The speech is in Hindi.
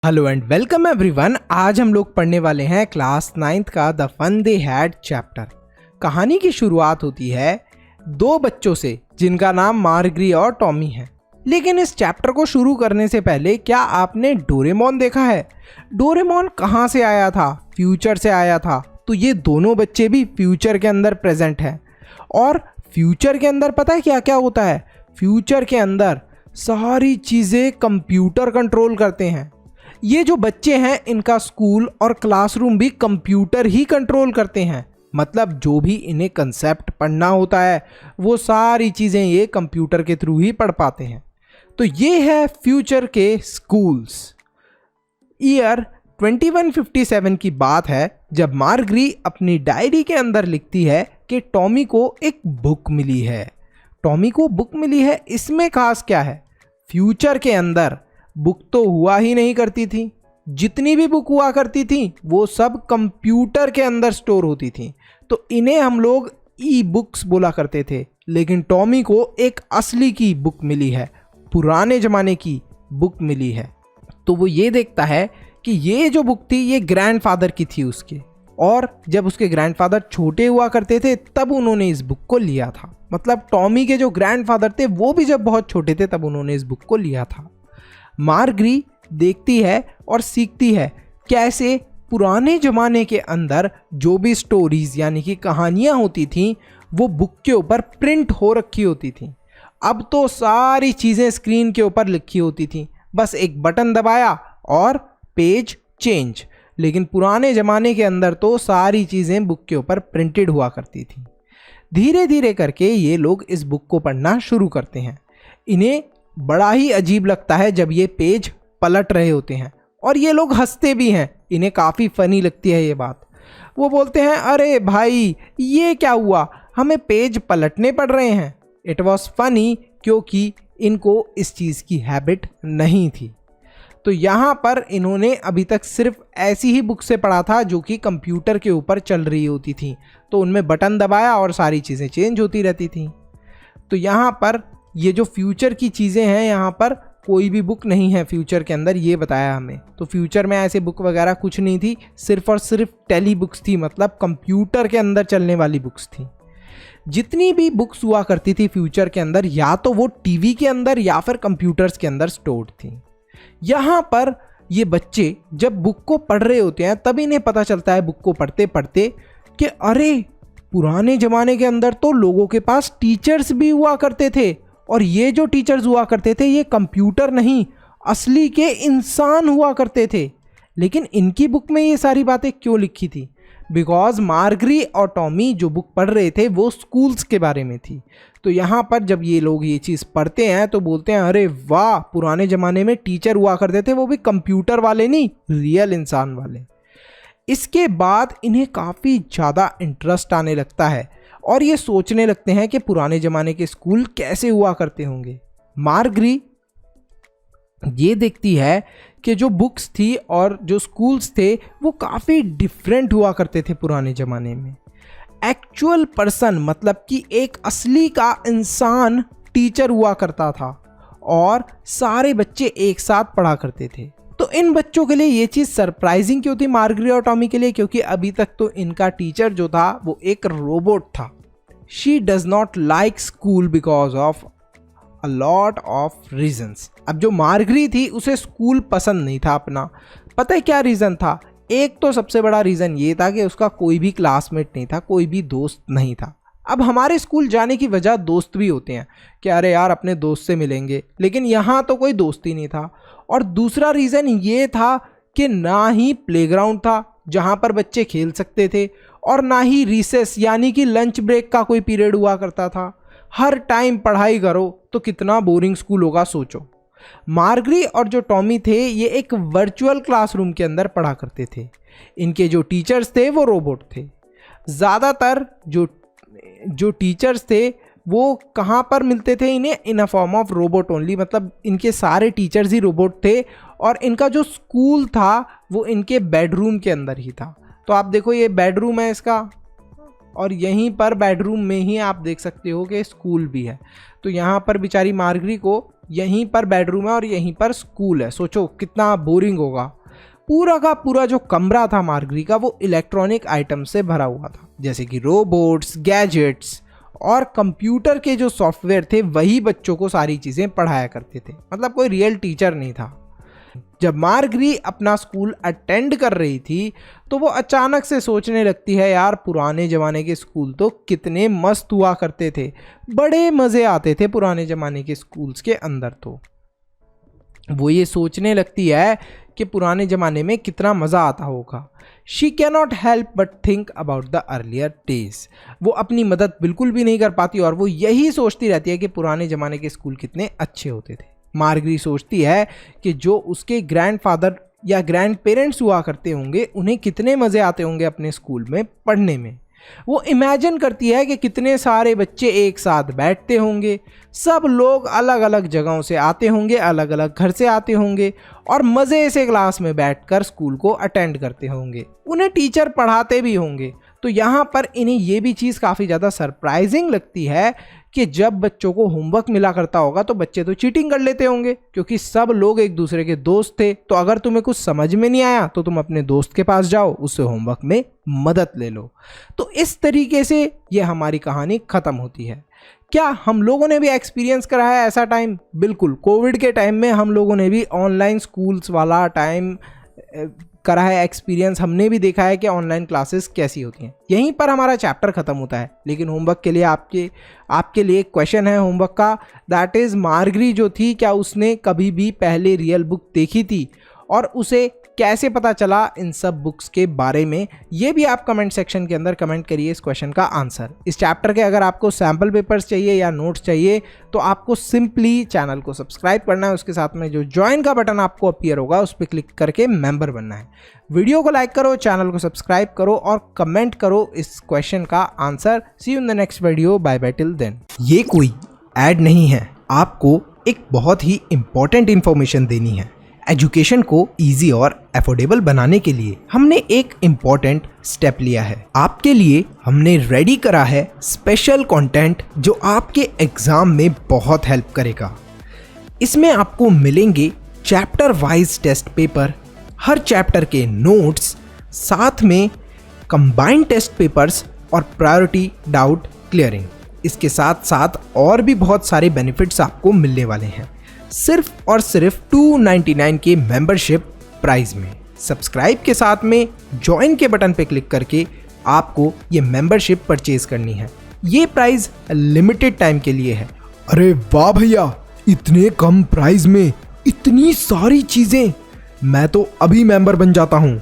Hello and welcome everyone. आज हम लोग पढ़ने वाले हैं क्लास 9th का the fun they had chapter. कहानी की शुरुआत होती है दो बच्चों से जिनका नाम मार्गरी और टॉमी है। लेकिन इस चैप्टर को शुरू करने से पहले क्या आपने डोरेमोन देखा है? डोरेमोन कहाँ से आया था? फ्यूचर से आया था। तो ये दोनों बच्चे भी फ्यूचर के अंदर प्रेजेंट हैं। और फ्यूचर के अंदर पता है क्या क्या होता है? फ्यूचर के अंदर सारी चीज़ें कंप्यूटर कंट्रोल करते हैं। ये जो बच्चे हैं इनका स्कूल और क्लासरूम भी कंप्यूटर ही कंट्रोल करते हैं। मतलब जो भी इन्हें कंसेप्ट पढ़ना होता है वो सारी चीज़ें ये कंप्यूटर के थ्रू ही पढ़ पाते हैं। तो ये है फ्यूचर के स्कूल्स। ईयर 2157 की बात है जब मार्गरी अपनी डायरी के अंदर लिखती है कि टॉमी को एक बुक मिली है। टॉमी को बुक मिली है, इसमें खास क्या है? फ्यूचर के अंदर बुक तो हुआ ही नहीं करती थी। जितनी भी बुक हुआ करती थी वो सब कंप्यूटर के अंदर स्टोर होती थी। तो इन्हें हम लोग ई बुक्स बोला करते थे। लेकिन टॉमी को एक असली की बुक मिली है, पुराने ज़माने की बुक मिली है। तो वो ये देखता है कि ये जो बुक थी ये ग्रैंडफादर की थी उसके, और जब उसके ग्रैंडफादर छोटे हुआ करते थे तब उन्होंने इस बुक को लिया था। मतलब टॉमी के जो ग्रैंडफादर थे वो भी जब बहुत छोटे थे तब उन्होंने इस बुक को लिया था। मार्गरी देखती है और सीखती है कैसे पुराने ज़माने के अंदर जो भी स्टोरीज यानी कि कहानियाँ होती थीं वो बुक के ऊपर प्रिंट हो रखी होती थीं। अब तो सारी चीज़ें स्क्रीन के ऊपर लिखी होती थीं, बस एक बटन दबाया और पेज चेंज। लेकिन पुराने ज़माने के अंदर तो सारी चीज़ें बुक के ऊपर प्रिंटेड हुआ करती थीं। धीरे धीरे करके ये लोग इस बुक को पढ़ना शुरू करते हैं। इन्हें बड़ा ही अजीब लगता है जब ये पेज पलट रहे होते हैं, और ये लोग हंसते भी हैं। इन्हें काफ़ी फ़नी लगती है ये बात। वो बोलते हैं, अरे भाई ये क्या हुआ, हमें पेज पलटने पड़ रहे हैं। इट वॉज फनी, क्योंकि इनको इस चीज़ की हैबिट नहीं थी। तो यहाँ पर इन्होंने अभी तक सिर्फ ऐसी ही बुक से पढ़ा था जो कि कंप्यूटर के ऊपर चल रही होती थी। तो उनमें बटन दबाया और सारी चीज़ें चेंज होती रहती थी। तो यहाँ पर ये जो फ्यूचर की चीज़ें हैं, यहाँ पर कोई भी बुक नहीं है फ्यूचर के अंदर, ये बताया हमें। तो फ्यूचर में ऐसे बुक वगैरह कुछ नहीं थी, सिर्फ और सिर्फ टेली बुक्स थी, मतलब कंप्यूटर के अंदर चलने वाली बुक्स थी। जितनी भी बुक्स हुआ करती थी फ्यूचर के अंदर या तो वो टीवी के अंदर या फिर कंप्यूटर्स के अंदर स्टोर्ड थी। यहाँ पर ये बच्चे जब बुक को पढ़ रहे होते हैं तब इन्हें पता चलता है बुक को पढ़ते पढ़ते कि अरे पुराने ज़माने के अंदर तो लोगों के पास टीचर्स भी हुआ करते थे, और ये जो टीचर्स हुआ करते थे ये कंप्यूटर नहीं असली के इंसान हुआ करते थे। लेकिन इनकी बुक में ये सारी बातें क्यों लिखी थी? बिकॉज मार्गरी और टॉमी जो बुक पढ़ रहे थे वो स्कूल्स के बारे में थी। तो यहाँ पर जब ये लोग ये चीज़ पढ़ते हैं तो बोलते हैं, अरे वाह, पुराने ज़माने में टीचर हुआ करते थे, वो भी कंप्यूटर वाले नहीं, रियल इंसान वाले। इसके बाद इन्हें काफ़ी ज़्यादा इंटरेस्ट आने लगता है और ये सोचने लगते हैं कि पुराने ज़माने के स्कूल कैसे हुआ करते होंगे। मार्गरी ये देखती है कि जो बुक्स थी और जो स्कूल्स थे वो काफ़ी डिफरेंट हुआ करते थे पुराने ज़माने में। एक्चुअल पर्सन, मतलब कि एक असली का इंसान टीचर हुआ करता था और सारे बच्चे एक साथ पढ़ा करते थे। तो इन बच्चों के लिए ये चीज़ सरप्राइजिंग क्यों थी, मार्गरी और टॉमी के लिए? क्योंकि अभी तक तो इनका टीचर जो था वो एक रोबोट था। She does not like school because of a lot of reasons. अब जो मार्गरी थी उसे स्कूल पसंद नहीं था अपना। पता है क्या रीज़न था? एक तो सबसे बड़ा रीज़न ये था कि उसका कोई भी क्लासमेट नहीं था, कोई भी दोस्त नहीं था। अब हमारे स्कूल जाने की वजह दोस्त भी होते हैं कि अरे यार अपने दोस्त से मिलेंगे, लेकिन यहाँ तो कोई दोस्त ही नहीं था। और दूसरा रीज़न ये था कि ना ही प्लेग्राउंड था जहाँ पर बच्चे खेल सकते थे, और ना ही रिसेस यानी कि लंच ब्रेक का कोई पीरियड हुआ करता था। हर टाइम पढ़ाई करो तो कितना बोरिंग स्कूल होगा सोचो। मार्गरी और जो टॉमी थे ये एक वर्चुअल क्लासरूम के अंदर पढ़ा करते थे। इनके जो टीचर्स थे वो रोबोट थे। ज़्यादातर जो टीचर्स थे वो कहाँ पर मिलते थे इन्हें? In a form of robot only, मतलब इनके सारे टीचर्स ही रोबोट थे। और इनका जो स्कूल था वो इनके बेडरूम के अंदर ही था। तो आप देखो ये बेडरूम है इसका, और यहीं पर बेडरूम में ही आप देख सकते हो कि स्कूल भी है। तो यहाँ पर बेचारी मार्गरी को यहीं पर बेडरूम है और यहीं पर स्कूल है। सोचो कितना बोरिंग होगा। पूरा का पूरा जो कमरा था मार्गरी का वो इलेक्ट्रॉनिक आइटम से भरा हुआ था, जैसे कि रोबोट्स, गैजेट्स और कंप्यूटर के जो सॉफ्टवेयर थे वही बच्चों को सारी चीज़ें पढ़ाया करते थे। मतलब कोई रियल टीचर नहीं था। जब मार्गरी अपना स्कूल अटेंड कर रही थी तो वो अचानक से सोचने लगती है, यार पुराने ज़माने के स्कूल तो कितने मस्त हुआ करते थे, बड़े मज़े आते थे पुराने ज़माने के स्कूल्स के अंदर। तो वो ये सोचने लगती है कि पुराने ज़माने में कितना मज़ा आता होगा। She can not help but think about the earlier days. वो अपनी मदद बिल्कुल भी नहीं कर पाती और वो यही सोचती रहती है कि पुराने ज़माने के स्कूल कितने अच्छे होते थे। मार्गरी सोचती है कि जो उसके ग्रैंडफादर या ग्रैंड पेरेंट्स हुआ करते होंगे उन्हें कितने मज़े आते होंगे अपने स्कूल में पढ़ने में। वो इमेजिन करती है कि कितने सारे बच्चे एक साथ बैठते होंगे, सब लोग अलग अलग जगहों से आते होंगे, अलग अलग घर से आते होंगे और मज़े से क्लास में बैठकर स्कूल को अटेंड करते होंगे। उन्हें टीचर पढ़ाते भी होंगे। तो यहाँ पर इन्हें ये भी चीज़ काफ़ी ज़्यादा सरप्राइजिंग लगती है कि जब बच्चों को होमवर्क मिला करता होगा तो बच्चे तो चीटिंग कर लेते होंगे, क्योंकि सब लोग एक दूसरे के दोस्त थे। तो अगर तुम्हें कुछ समझ में नहीं आया तो तुम अपने दोस्त के पास जाओ, उससे होमवर्क में मदद ले लो। तो इस तरीके से ये हमारी कहानी ख़त्म होती है। क्या हम लोगों ने भी एक्सपीरियंस करा है ऐसा टाइम? बिल्कुल, कोविड के टाइम में हम लोगों ने भी ऑनलाइन स्कूल्स वाला टाइम करा है एक्सपीरियंस। हमने भी देखा है कि ऑनलाइन क्लासेस कैसी होती हैं। यहीं पर हमारा चैप्टर ख़त्म होता है, लेकिन होमवर्क के लिए आपके लिए एक क्वेश्चन है होमवर्क का, दैट इज़ मार्गरी जो थी क्या उसने कभी भी पहले रियल बुक देखी थी और उसे कैसे पता चला इन सब बुक्स के बारे में? ये भी आप कमेंट सेक्शन के अंदर कमेंट करिए इस क्वेश्चन का आंसर। इस चैप्टर के अगर आपको सैम्पल पेपर्स चाहिए या नोट्स चाहिए तो आपको सिंपली चैनल को सब्सक्राइब करना है। उसके साथ में जो ज्वाइन का बटन आपको अपीयर होगा उस पर क्लिक करके मेंबर बनना है। वीडियो को लाइक करो, चैनल को सब्सक्राइब करो और कमेंट करो इस क्वेश्चन का answer. See you in the next video, bye bye till then. ये कोई ऐड नहीं है, आपको एक बहुत ही इंपॉर्टेंट इंफॉर्मेशन देनी है। एजुकेशन को इजी और अफोर्डेबल बनाने के लिए हमने एक इम्पॉर्टेंट स्टेप लिया है। आपके लिए हमने रेडी करा है स्पेशल कंटेंट जो आपके एग्जाम में बहुत हेल्प करेगा। इसमें आपको मिलेंगे चैप्टर वाइज टेस्ट पेपर, हर चैप्टर के नोट्स, साथ में कंबाइंड टेस्ट पेपर्स और प्रायोरिटी डाउट क्लियरिंग। इसके साथ साथ और भी बहुत सारे बेनिफिट्स आपको मिलने वाले हैं, सिर्फ और सिर्फ 299 के मेंबरशिप प्राइस में। सब्सक्राइब के साथ में ज्वाइन के बटन पे क्लिक करके आपको ये मेंबरशिप परचेज करनी है। ये प्राइस लिमिटेड टाइम के लिए है। अरे वाह भैया, इतने कम प्राइस में इतनी सारी चीजें, मैं तो अभी मेंबर बन जाता हूँ।